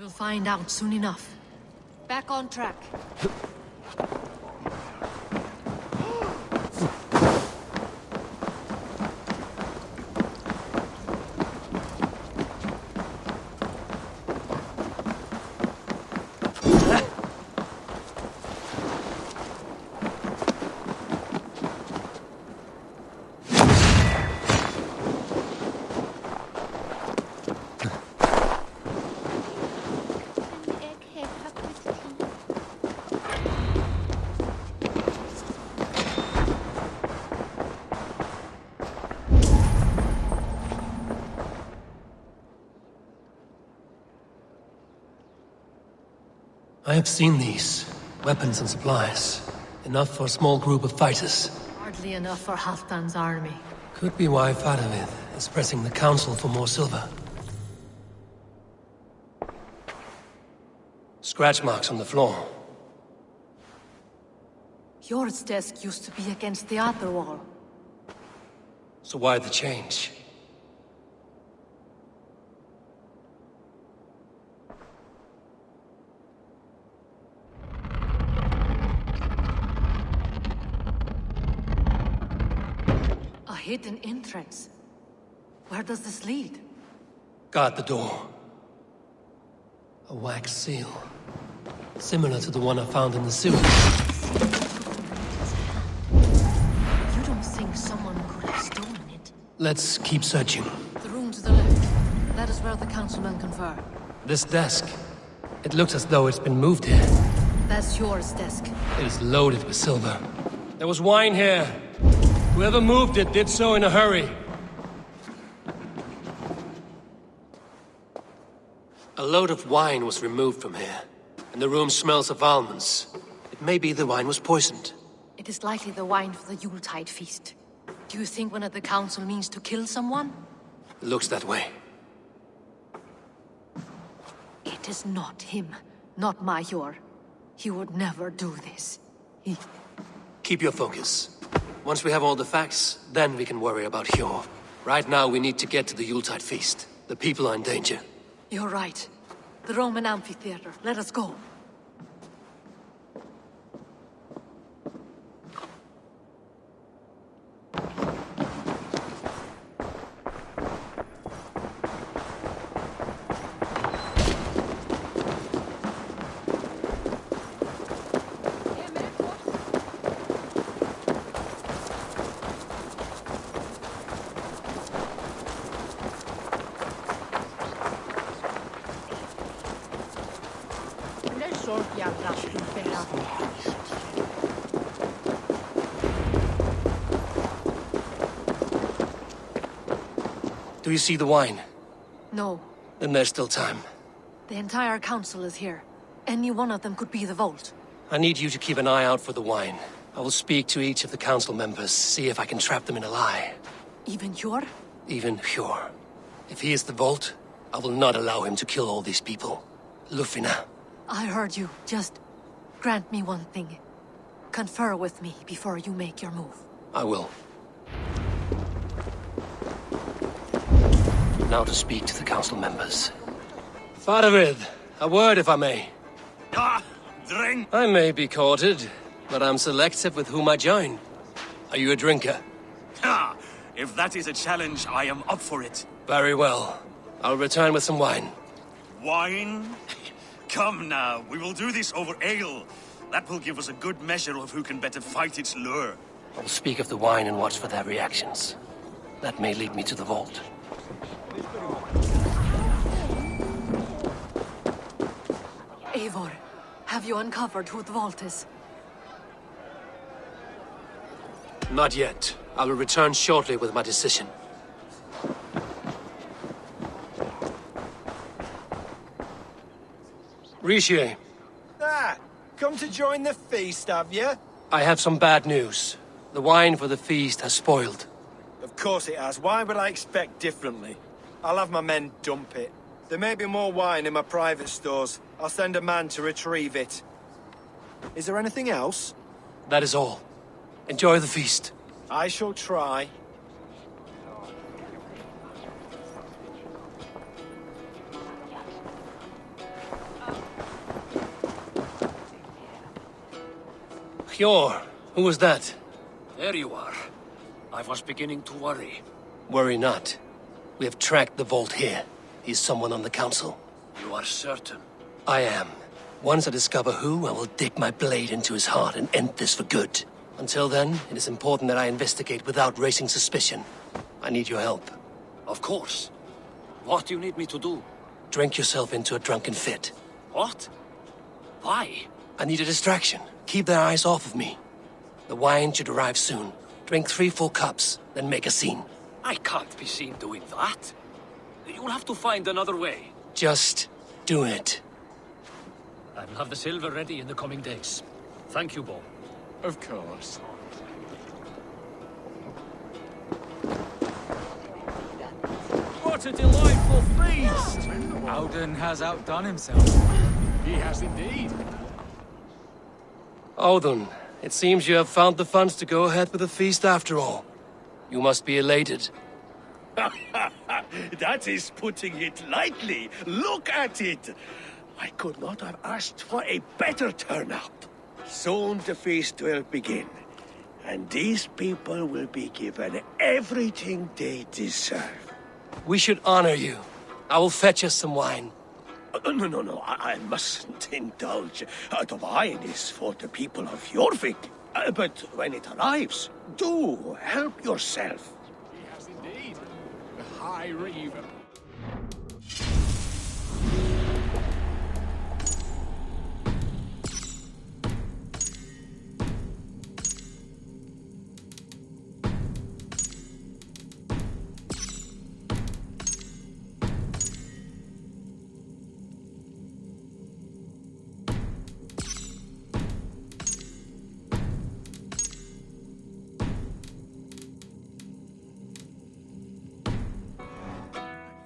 We'll find out soon enough. Back on track. I have seen these. Weapons and supplies. Enough for a small group of fighters. Hardly enough for Halfdan's army. Could be why Fadavid is pressing the council for more silver. Scratch marks on the floor. Fjord's desk used to be against the other wall. So why the change? A hidden entrance. Where does this lead? Guard the door. A wax seal. Similar to the one I found in the sewers. You don't think someone could have stolen it? Let's keep searching. The room to the left. That is where the councilmen confer. This desk. It looks as though it's been moved here. That's yours desk. It is loaded with silver. There was wine here. Whoever moved it did so in a hurry. A load of wine was removed from here, and the room smells of almonds. It may be the wine was poisoned. It is likely the wine for the Yuletide feast. Do you think one of the council means to kill someone? It looks that way. It is not him, not Major. He would never do this. Keep your focus. Once we have all the facts, then we can worry about Hjor. Right now we need to get to the Yuletide feast. The people are in danger. You're right. The Roman amphitheater. Let us go. Do you see the wine? No. Then there's still time. The entire council is here. Any one of them could be the vault. I need you to keep an eye out for the wine. I will speak to each of the council members, see if I can trap them in a lie. Even Hjor? Even Hjor. If he is the vault, I will not allow him to kill all these people. Lufina. I heard you. Just grant me one thing. Confer with me before you make your move. I will. Now to speak to the council members. Fadavid, a word if I may. Drink! I may be courted, but I'm selective with whom I join. Are you a drinker? Ha! If that is a challenge, I am up for it. Very well. I'll return with some wine. Wine? Come now, we will do this over ale. That will give us a good measure of who can better fight its lure. I'll speak of the wine and watch for their reactions. That may lead me to the vault. Eivor, have you uncovered who the vault is? Not yet. I will return shortly with my decision. Rishi, Come to join the feast, have you? I have some bad news. The wine for the feast has spoiled. Of course it has. Why would I expect differently? I'll have my men dump it. There may be more wine in my private stores. I'll send a man to retrieve it. Is there anything else? That is all. Enjoy the feast. I shall try. Kjotve, who was that? There you are. I was beginning to worry. Worry not. We have tracked the vault here. He's someone on the council. You are certain? I am. Once I discover who, I will dig my blade into his heart and end this for good. Until then, it is important that I investigate without raising suspicion. I need your help. Of course. What do you need me to do? Drink yourself into a drunken fit. What? Why? I need a distraction. Keep their eyes off of me. The wine should arrive soon. Drink 3 full cups, then make a scene. I can't be seen doing that. You'll have to find another way. Just do it. I will have the silver ready in the coming days. Thank you, Bo. Of course. What a delightful feast! Odin has outdone himself. He has indeed. Odin, it seems you have found the funds to go ahead with the feast after all. You must be elated. That is putting it lightly. Look at it. I could not have asked for a better turnout. Soon the feast will begin, and these people will be given everything they deserve. We should honor you. I will fetch us some wine. No, I mustn't indulge. The wine is for the people of Jorvik. But when it arrives, do help yourself. He has indeed. The High Reaver.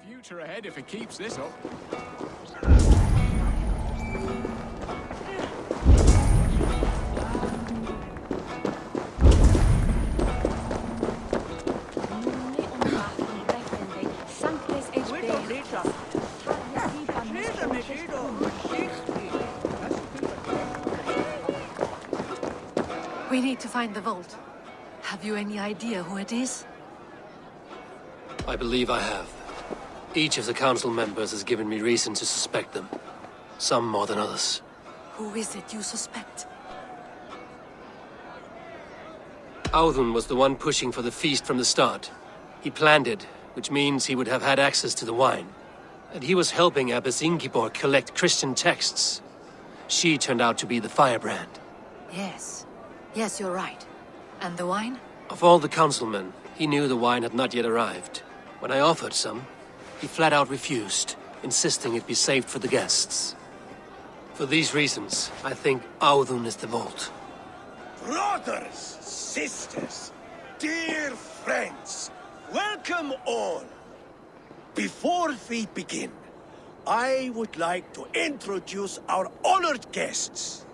Future ahead if it keeps this up. We need to find the vault. Have you any idea who it is? I believe I have. Each of the council members has given me reason to suspect them. Some more than others. Who is it you suspect? Odin was the one pushing for the feast from the start. He planned it, which means he would have had access to the wine. And he was helping Abbess Ingeborg collect Christian texts. She turned out to be the firebrand. Yes. Yes, you're right. And the wine? Of all the councilmen, he knew the wine had not yet arrived. When I offered some, he flat out refused, insisting it be saved for the guests. For these reasons, I think Odin is the vault. Brothers, sisters, dear friends, welcome all. Before we begin, I would like to introduce our honored guests.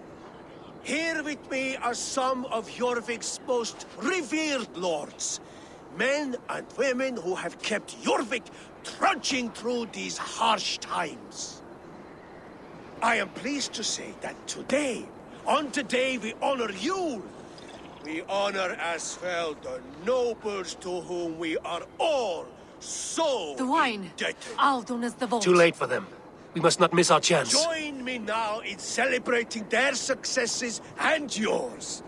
Here with me are some of Jorvik's most revered lords, men and women who have kept Jorvik trudging through these harsh times. I am pleased to say that today, on the day we honor you, we honor as well the nobles to whom we are all so The wine! indebted. Aldon is the vault. Too late for them. We must not miss our chance. Join me now in celebrating their successes and yours.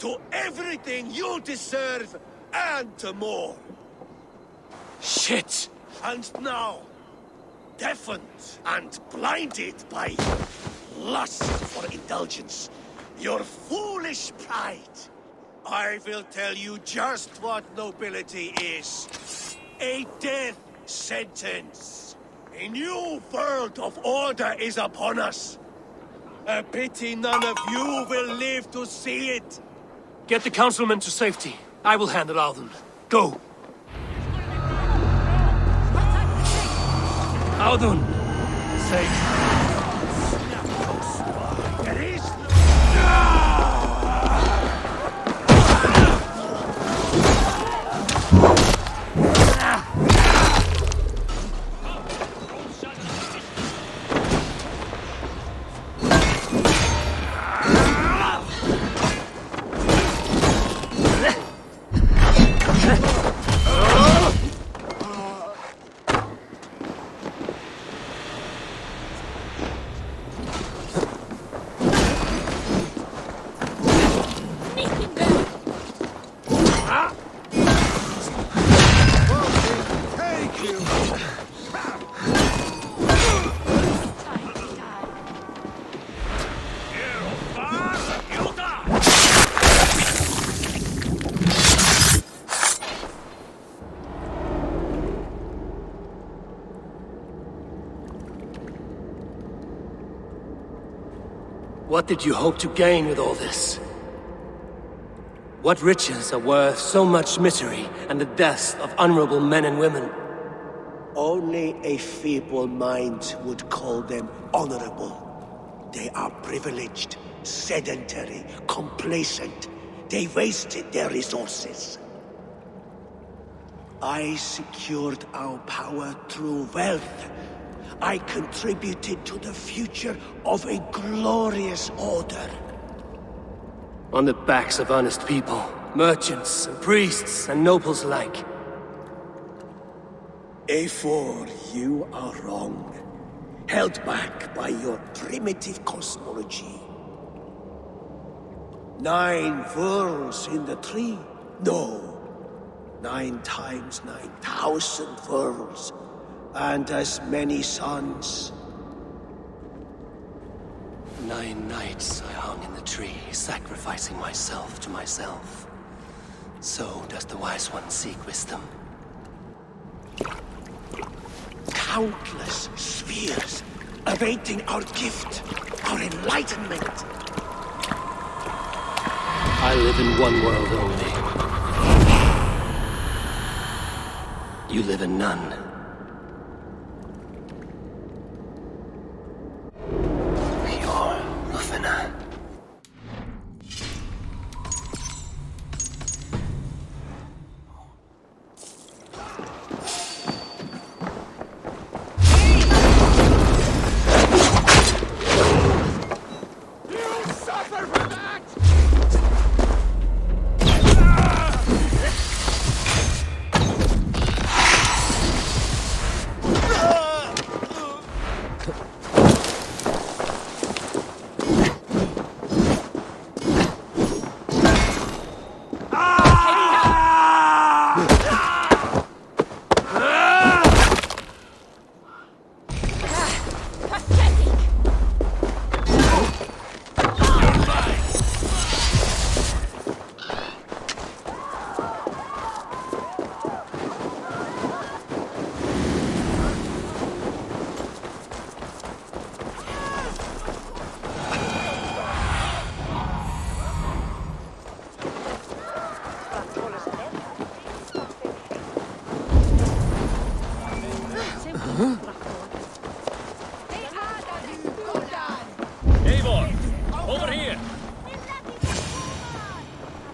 To everything you deserve and more. Shit! And now, deafened and blinded by lust for indulgence, your foolish pride, I will tell you just what nobility is. A death sentence. A new world of order is upon us. A pity none of you will live to see it. Get the councilmen to safety. I will handle Odin. Go! Odin! Safe. There is What did you hope to gain with all this? What riches are worth so much misery and the deaths of honorable men and women? Only a feeble mind would call them honorable. They are privileged, sedentary, complacent. They wasted their resources. I secured our power through wealth. I contributed to the future of a glorious order. On the backs of honest people, merchants and priests and nobles alike. Eivor, you are wrong. Held back by your primitive cosmology. 9 worlds in the tree? No. 9 times 9,000 worlds. And as many suns. 9 nights I hung in the tree, sacrificing myself to myself. So does the wise one seek wisdom. Countless spheres, awaiting our gift, our enlightenment. I live in one world only. You live in none. Pure Lufina. Eivor! Over here!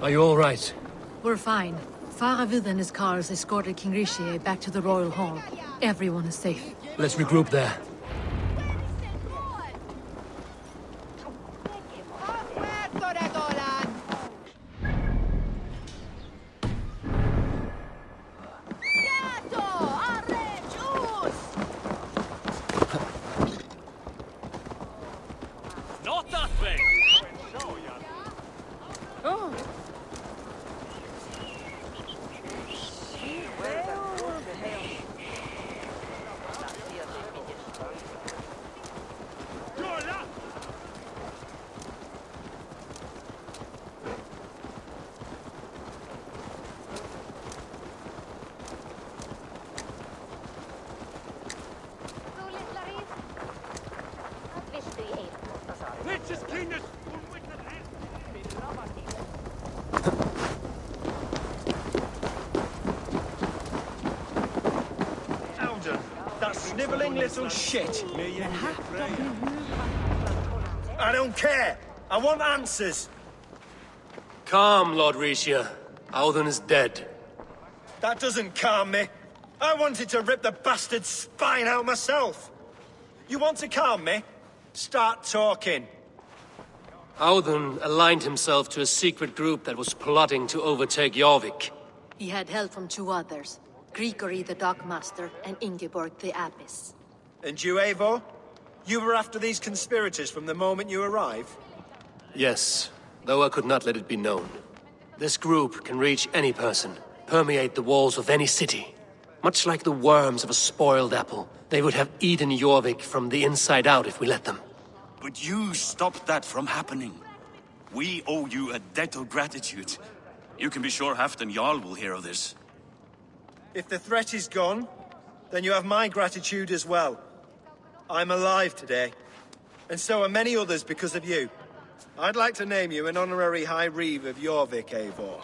Are you all right? We're fine. Faravid and his cars escorted King Rishi back to the royal hall. Everyone is safe. Let's regroup there. Not that way! Odin, that sniveling little shit. I don't care. I want answers. Calm, Lord Rishia. Odin is dead. That doesn't calm me. I wanted to rip the bastard's spine out myself. You want to calm me? Start talking. Odin aligned himself to a secret group that was plotting to overtake Jorvik. He had help from 2 others. Grigory the Dockmaster and Ingeborg the Abbess. And you, Eivor? You were after these conspirators from the moment you arrived? Yes, though I could not let it be known. This group can reach any person, permeate the walls of any city. Much like the worms of a spoiled apple, they would have eaten Jorvik from the inside out if we let them. But you stopped that from happening. We owe you a debt of gratitude. You can be sure Halfdan Jarl will hear of this. If the threat is gone, then you have my gratitude as well. I'm alive today, and so are many others because of you. I'd like to name you an honorary High Reeve of Jorvik, Eivor.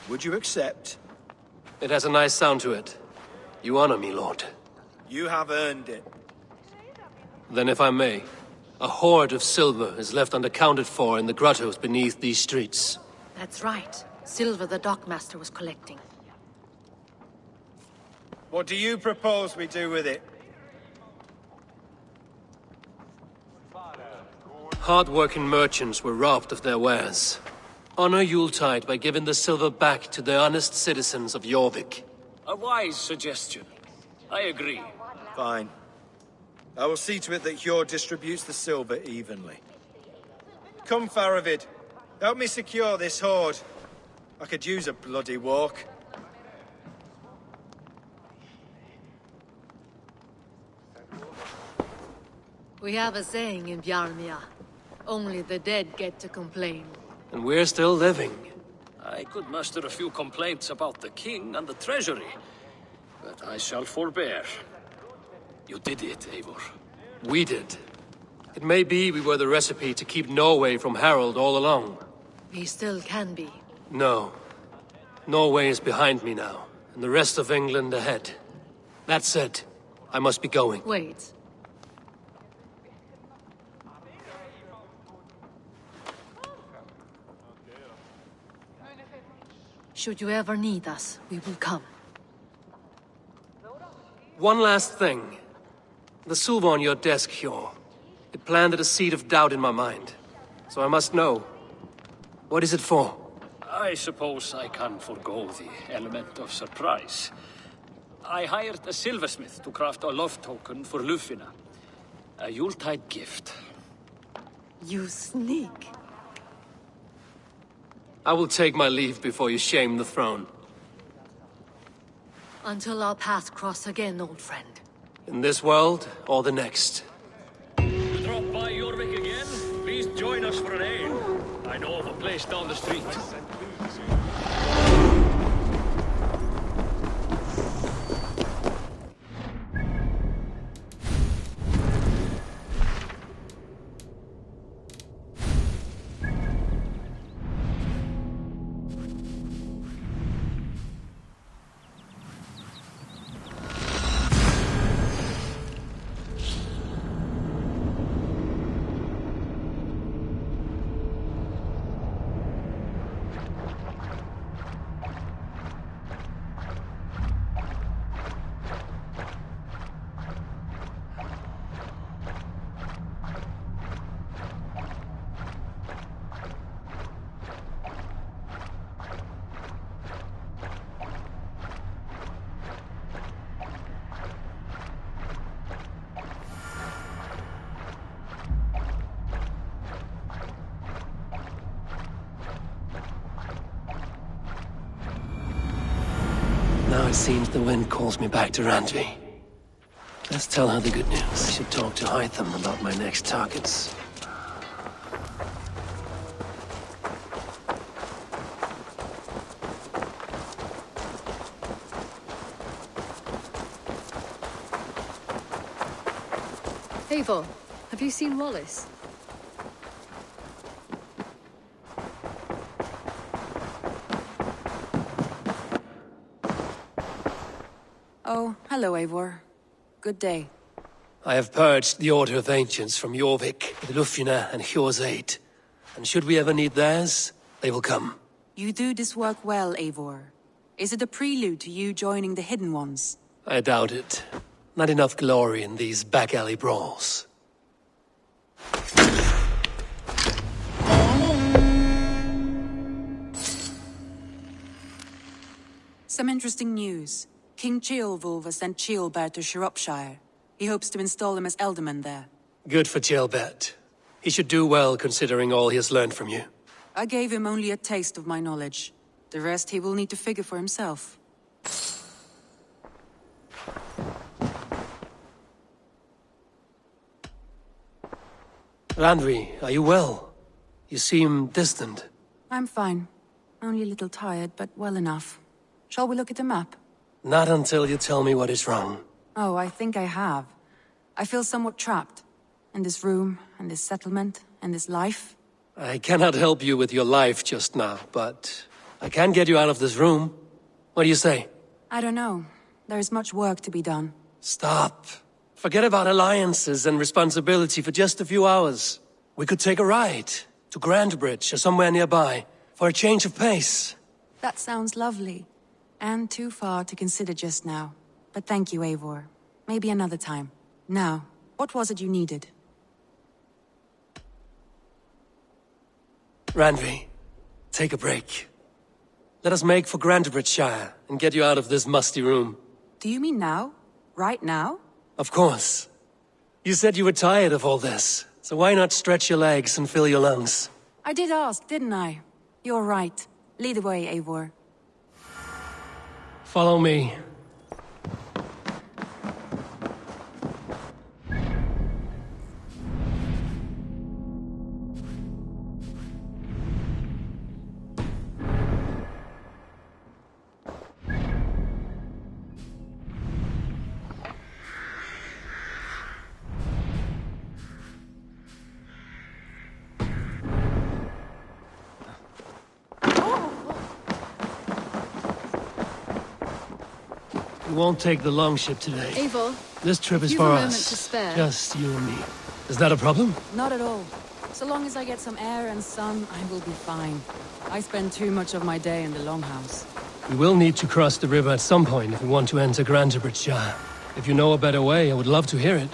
Would you accept? It has a nice sound to it. You honor me, Lord. You have earned it. Then if I may, a hoard of silver is left unaccounted for in the grottos beneath these streets. That's right. Silver the dockmaster was collecting. What do you propose we do with it? Hard-working merchants were robbed of their wares. Honor Yuletide by giving the silver back to the honest citizens of Jorvik. A wise suggestion. I agree. Fine. I will see to it that Hjord distributes the silver evenly. Come, Faravid. Help me secure this hoard. I could use a bloody walk. We have a saying in Bjarmia. Only the dead get to complain. And we're still living. I could muster a few complaints about the king and the treasury, but I shall forbear. You did it, Eivor. We did. It may be we were the recipe to keep Norway from Harald all along. We still can be. No. Norway is behind me now, and the rest of England ahead. That said, I must be going. Wait. Should you ever need us, we will come. One last thing. The silver on your desk, Hjor. It planted a seed of doubt in my mind. So I must know. What is it for? I suppose I can forego the element of surprise. I hired a silversmith to craft a love token for Lufina. A Yuletide gift. You sneak. I will take my leave before you shame the throne. Until our paths cross again, old friend. In this world, or the next. You drop by Jorvik again? Please join us for an ale. I know of a place down the street. Now it seems the wind calls me back to Randvi. Let's tell her the good news. I should talk to Hytham about my next targets. Eivor, have you seen Wallace? Oh, hello, Eivor. Good day. I have purged the Order of Ancients from Jorvik, with Lufina and Hjor's aid. And should we ever need theirs, they will come. You do this work well, Eivor. Is it a prelude to you joining the Hidden Ones? I doubt it. Not enough glory in these back-alley brawls. Some interesting news. King Ceolwulf has sent Ceolbert to Shropshire. He hopes to install him as Elderman there. Good for Ceolbert. He should do well considering all he has learned from you. I gave him only a taste of my knowledge. The rest he will need to figure for himself. Randvi, are you well? You seem distant. I'm fine. Only a little tired, but well enough. Shall we look at the map? Not until you tell me what is wrong. Oh, I think I have. I feel somewhat trapped. In this room, in this settlement, in this life. I cannot help you with your life just now, but I can get you out of this room. What do you say? I don't know. There is much work to be done. Stop. Forget about alliances and responsibility for just a few hours. We could take a ride to Grandbridge or somewhere nearby for a change of pace. That sounds lovely. And too far to consider just now. But thank you, Eivor. Maybe another time. Now, what was it you needed? Randvi, take a break. Let us make for Grandbridgeshire and get you out of this musty room. Do you mean now? Right now? Of course. You said you were tired of all this, so why not stretch your legs and fill your lungs? I did ask, didn't I? You're right. Lead the way, Eivor. Follow me. We won't take the long ship today. Eivor, This trip is you've for a moment us. to spare. Just you and me. Is that a problem? Not at all. So long as I get some air and sun, I will be fine. I spend too much of my day in the Longhouse. We will need to cross the river at some point if we want to enter Grandbridgeshire. If you know a better way, I would love to hear it.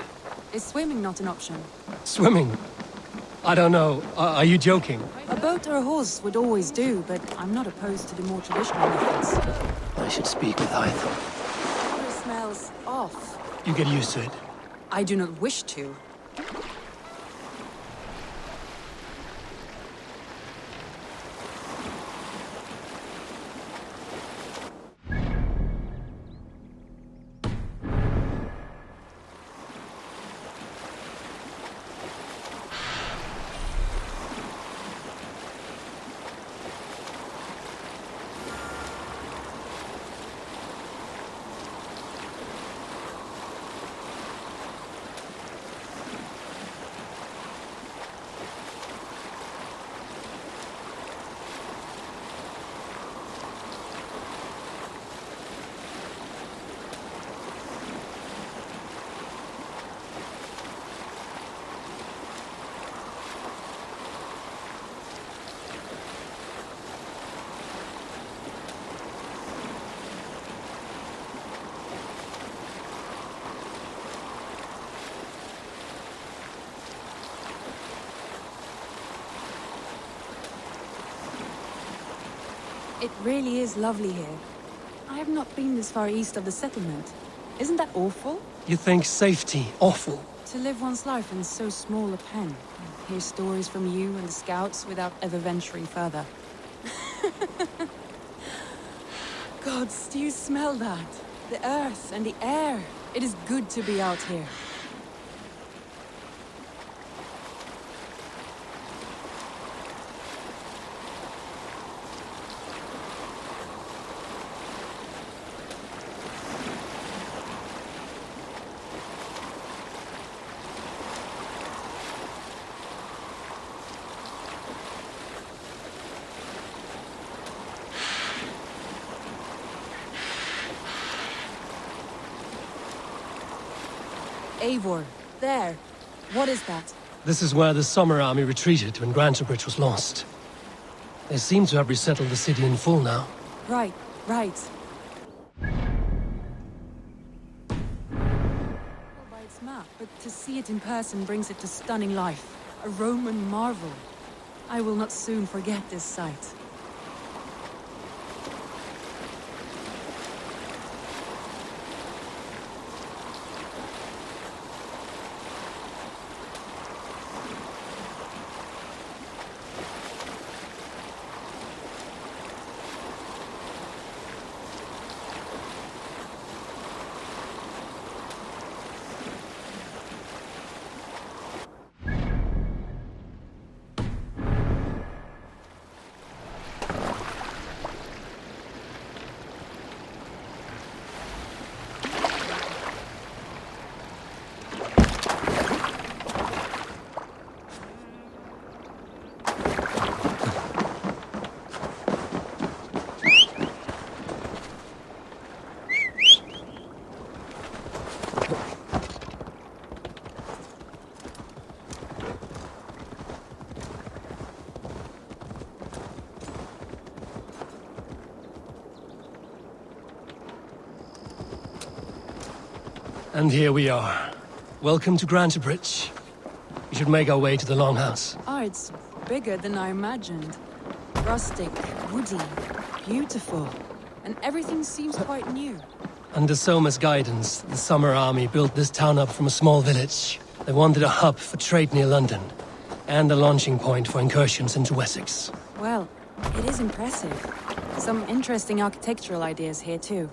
Is swimming not an option? Swimming? I don't know. Are you joking? A boat or a horse would always do, but I'm not opposed to the more traditional methods. I should speak with Eivor. Water smells off. You get used to it. I do not wish to. It really is lovely here. I have not been this far east of the settlement. Isn't that awful? You think safety awful? To live one's life in so small a pen. Hear stories from you and the scouts without ever venturing further. Gods, do you smell that? The earth and the air. It is good to be out here. Eivor, there. What is that? This is where the Summer Army retreated when Grantebridge was lost. They seem to have resettled the city in full now. Right, right. By its map, but to see it in person brings it to stunning life. A Roman marvel. I will not soon forget this sight. And here we are. Welcome to Grantebridge. We should make our way to the Longhouse. Oh, it's bigger than I imagined. Rustic, woody, beautiful. And everything seems quite new. Under Soma's guidance, the Summer Army built this town up from a small village. They wanted a hub for trade near London, and a launching point for incursions into Wessex. Well, it is impressive. Some interesting architectural ideas here too.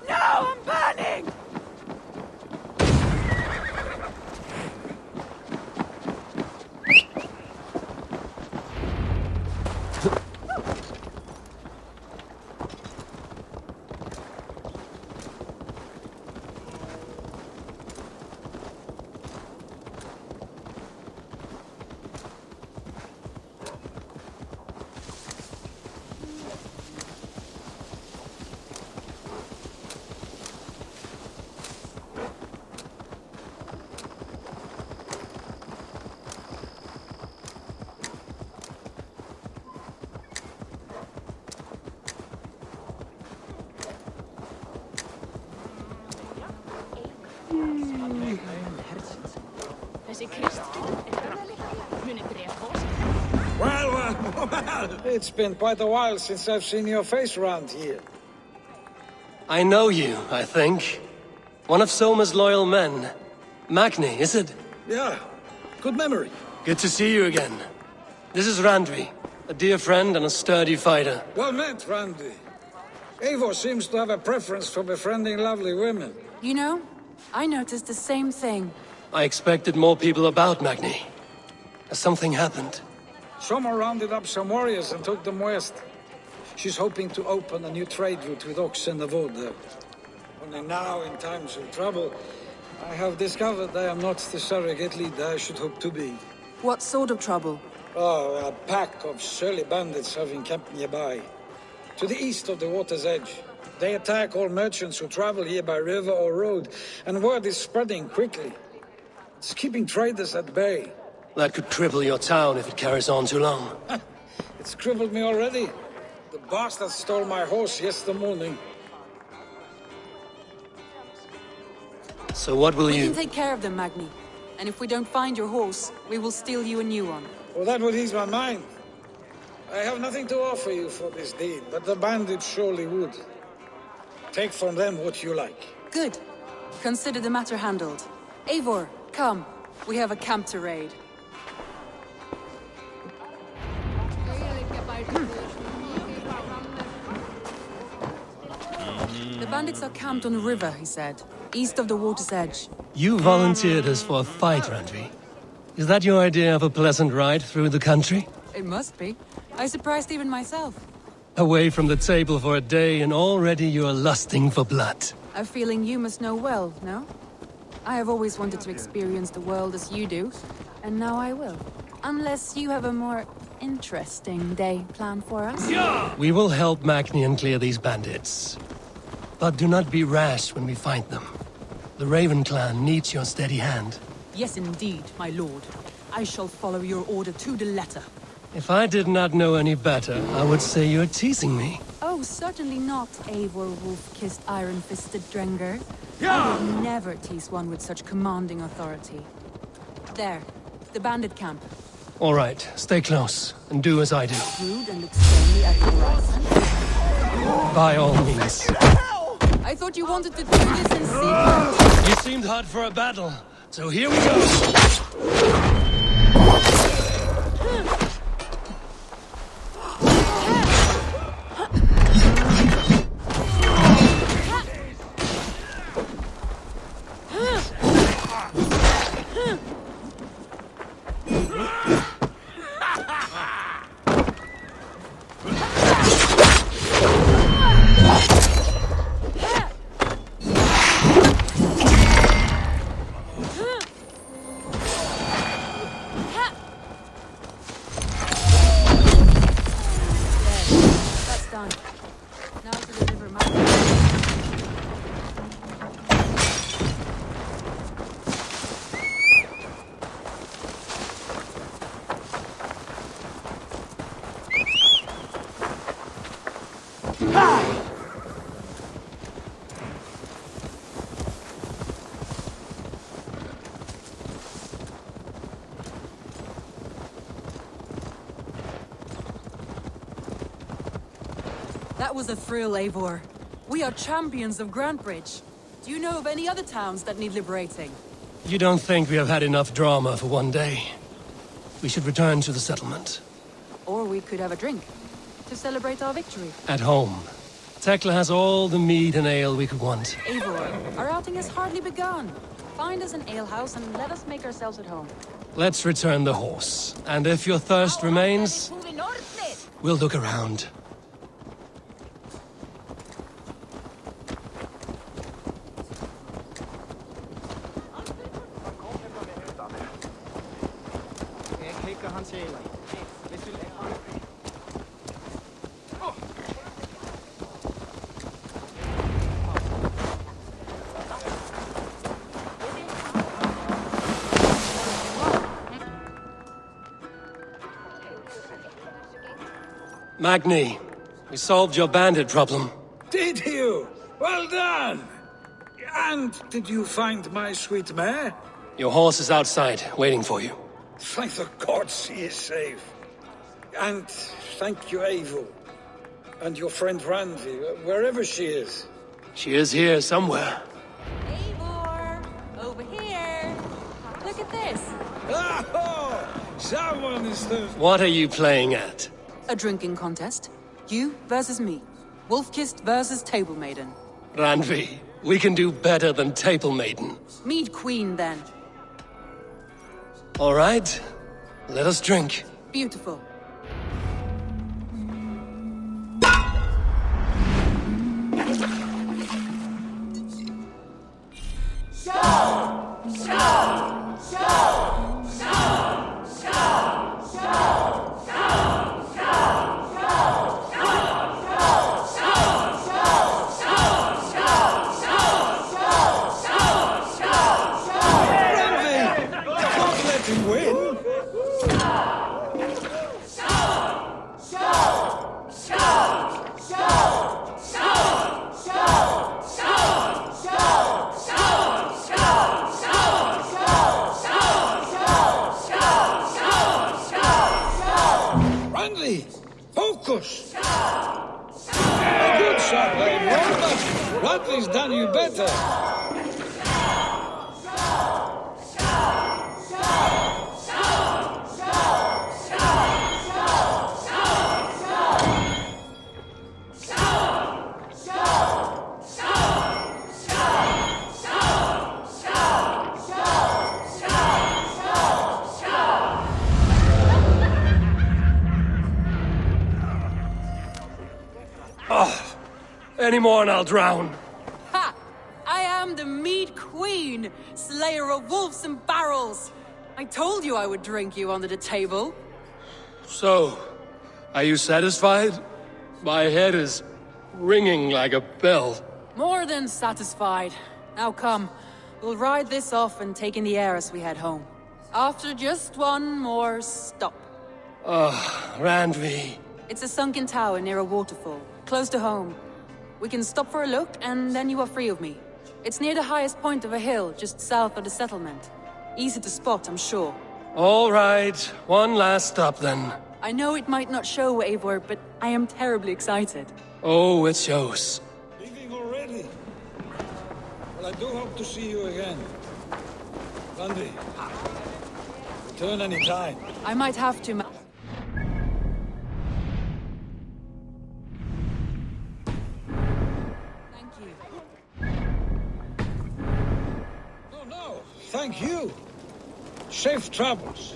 I'm burning! Well, it's been quite a while since I've seen your face around here. I know you, I think. One of Soma's loyal men. Magni, is it? Yeah, good memory. Good to see you again. This is Randvi, a dear friend and a sturdy fighter. Well met, Randy. Eivor seems to have a preference for befriending lovely women. You know, I noticed the same thing. I expected more people about Magni. Has something happened? Soma rounded up some warriors and took them west. She's hoping to open a new trade route with oxen of Odin. Only now, in times of trouble, I have discovered I am not the surrogate leader I should hope to be. What sort of trouble? Oh, a pack of surly bandits have encamped nearby. To the east of the water's edge. They attack all merchants who travel here by river or road, and word is spreading quickly. It's keeping traders at bay. That could cripple your town if it carries on too long. It's crippled me already. The bastard stole my horse yesterday morning. So what will We you... can take care of them, Magni. And if we don't find your horse, we will steal you a new one. Well, that would ease my mind. I have nothing to offer you for this deed, but the bandits surely would. Take from them what you like. Good. Consider the matter handled. Eivor, come. We have a camp to raid. The bandits are camped on the river, he said. East of the water's edge. You volunteered us for a fight, Randvi. Is that your idea of a pleasant ride through the country? It must be. I surprised even myself. Away from the table for a day and already you are lusting for blood. A feeling you must know well, no? I have always wanted to experience the world as you do, and now I will. Unless you have a more interesting day planned for us? We will help Magnian clear these bandits. But do not be rash when we find them. The Raven clan needs your steady hand. Yes, indeed, my lord. I shall follow your order to the letter. If I did not know any better, I would say you're teasing me. Oh, certainly not, Eivor wolf-kissed iron-fisted Drenger. I would never tease one with such commanding authority. There, the bandit camp. All right, stay close, and do as I do. Rude and look sternly at your right hand. By all means. I thought you wanted to do this in secret. You seemed hot for a battle, so here we go. That's done. Now to deliver my... That was a thrill, Eivor. We are champions of Grantbridge. Do you know of any other towns that need liberating? You don't think we have had enough drama for one day? We should return to the settlement. Or we could have a drink, to celebrate our victory. At home. Tekla has all the mead and ale we could want. Eivor, our outing has hardly begun. Find us an alehouse and let us make ourselves at home. Let's return the horse. And if your thirst remains, we'll look around. Magni, we solved your bandit problem. Did you? Well done! And did you find my sweet mare? Your horse is outside, waiting for you. Thank the gods he is safe. And thank you, Eivor. And your friend Randi, wherever she is. She is here somewhere. Eivor! Over here! Look at this! Oh! Someone is the... What are you playing at? A drinking contest. You versus me. Wolf-kissed versus Table Maiden. Randvi, we can do better than Table Maiden. Mead Queen, then. All right, let us drink. Beautiful. Focus! A good shot, Eivor, but Radley's done you better. Any more and I'll drown. Ha! I am the Mead Queen, slayer of wolves and barrels. I told you I would drink you under the table. So, are you satisfied? My head is ringing like a bell. More than satisfied. Now come, we'll ride this off and take in the air as we head home. After just one more stop. Randvi. It's a sunken tower near a waterfall, close to home. We can stop for a look, and then you are free of me. It's near the highest point of a hill, just south of the settlement. Easy to spot, I'm sure. All right, one last stop then. I know it might not show, Eivor, but I am terribly excited. Oh, it shows. Leaving already? Well, I do hope to see you again. Randi, return any time. I might have to, Thank you. Safe travels.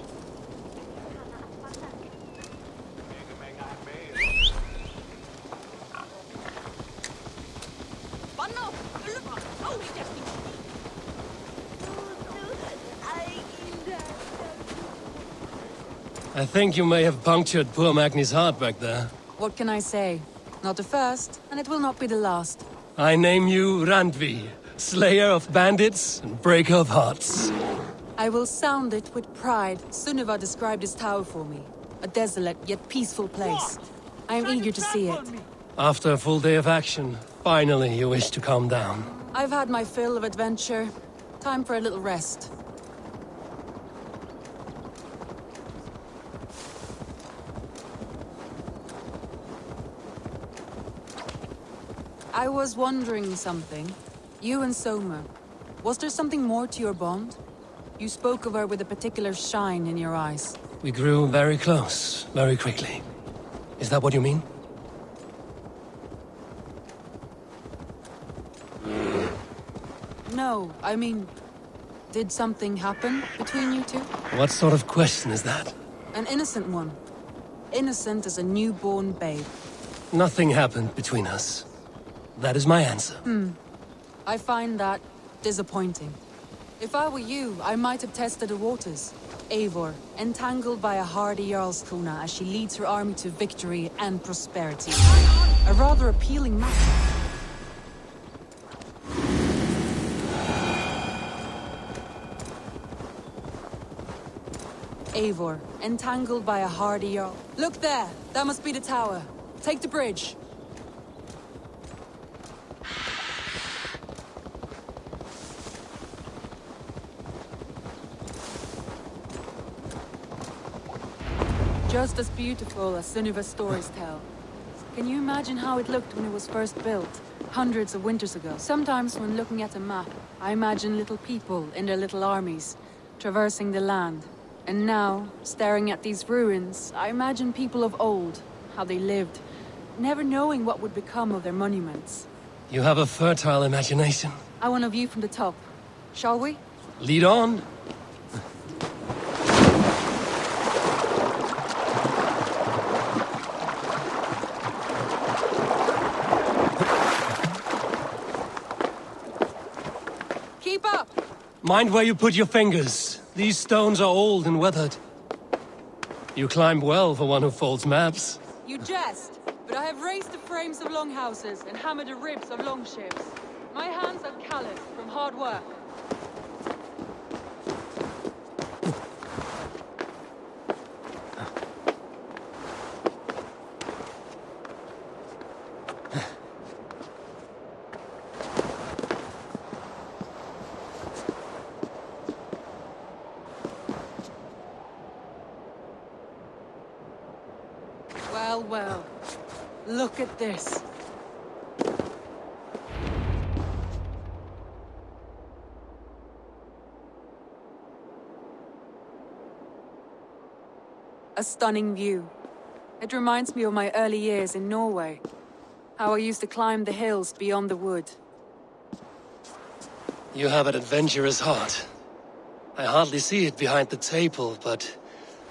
I think you may have punctured poor Magni's heart back there. What can I say? Not the first, and it will not be the last. I name you Randvi, slayer of bandits and breaker of hearts. I will sound it with pride. Sunniva described this tower for me. A desolate yet peaceful place. I am eager to see it. After a full day of action, finally you wish to calm down. I've had my fill of adventure. Time for a little rest. I was wondering something. You and Soma. Was there something more to your bond? You spoke of her with a particular shine in your eyes. We grew very close, very quickly. Is that what you mean? No, I mean... Did something happen between you two? What sort of question is that? An innocent one. Innocent as a newborn babe. Nothing happened between us. That is my answer. I find that disappointing. If I were you, I might have tested the waters. Eivor, entangled by a hardy Jarlskona as she leads her army to victory and prosperity. A rather appealing match. Eivor, entangled by a hardy Jarl. Look there! That must be the tower. Take the bridge. Just as beautiful as Sunniva's stories tell. Can you imagine how it looked when it was first built, hundreds of winters ago? Sometimes when looking at a map, I imagine little people in their little armies, traversing the land. And now, staring at these ruins, I imagine people of old, how they lived, never knowing what would become of their monuments. You have a fertile imagination. I want a view from the top. Shall we? Lead on. Keep up! Mind where you put your fingers. These stones are old and weathered. You climb well for one who folds maps. You jest, but I have raised the frames of longhouses and hammered the ribs of longships. My hands are calloused from hard work. Well, look at this. A stunning view. It reminds me of my early years in Norway. How I used to climb the hills beyond the wood. You have an adventurous heart. I hardly see it behind the table, but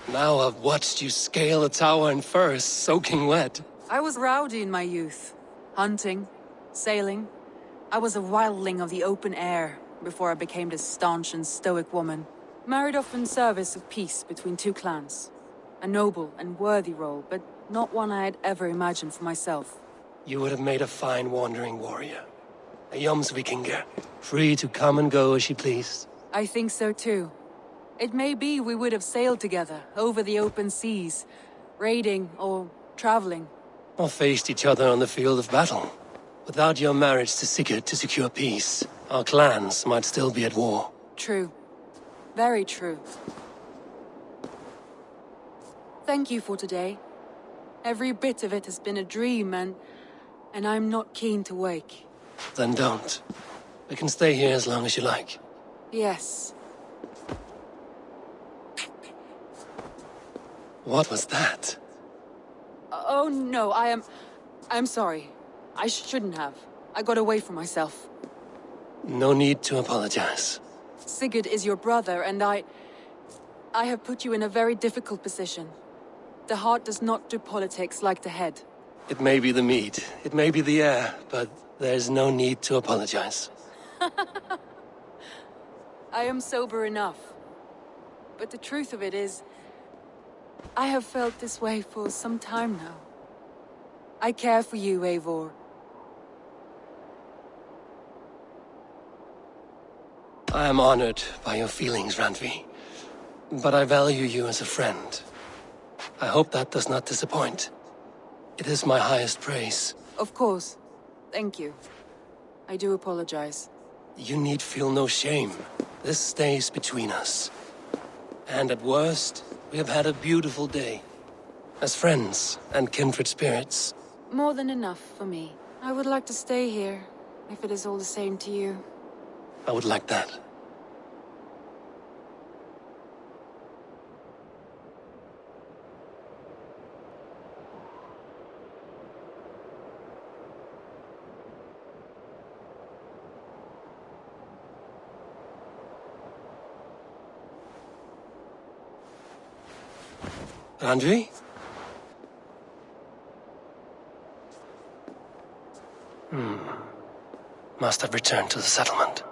now I've watched you scale a tower in furs, soaking wet. I was rowdy in my youth. Hunting, sailing. I was a wildling of the open air before I became this staunch and stoic woman. Married off in service of peace between two clans. A noble and worthy role, but not one I had ever imagined for myself. You would have made a fine wandering warrior. A Jomsvikinger, free to come and go as she pleased. I think so too. It may be we would have sailed together, over the open seas, raiding or traveling. Or faced each other on the field of battle. Without your marriage to Sigurd to secure peace, our clans might still be at war. True. Very true. Thank you for today. Every bit of it has been a dream, and I'm not keen to wake. Then don't. We can stay here as long as you like. Yes. What was that? Oh no, I'm sorry. I shouldn't have. I got away from myself. No need to apologize. Sigurd is your brother, and I have put you in a very difficult position. The heart does not do politics like the head. It may be the meat, it may be the air, but there's no need to apologize. I am sober enough. But the truth of it is, I have felt this way for some time now. I care for you, Eivor. I am honored by your feelings, Randvi. But I value you as a friend. I hope that does not disappoint. It is my highest praise. Of course. Thank you. I do apologize. You need feel no shame. This stays between us. And at worst, we have had a beautiful day. As friends and kindred spirits. More than enough for me. I would like to stay here, if it is all the same to you. I would like that. Randvi? Must have returned to the settlement.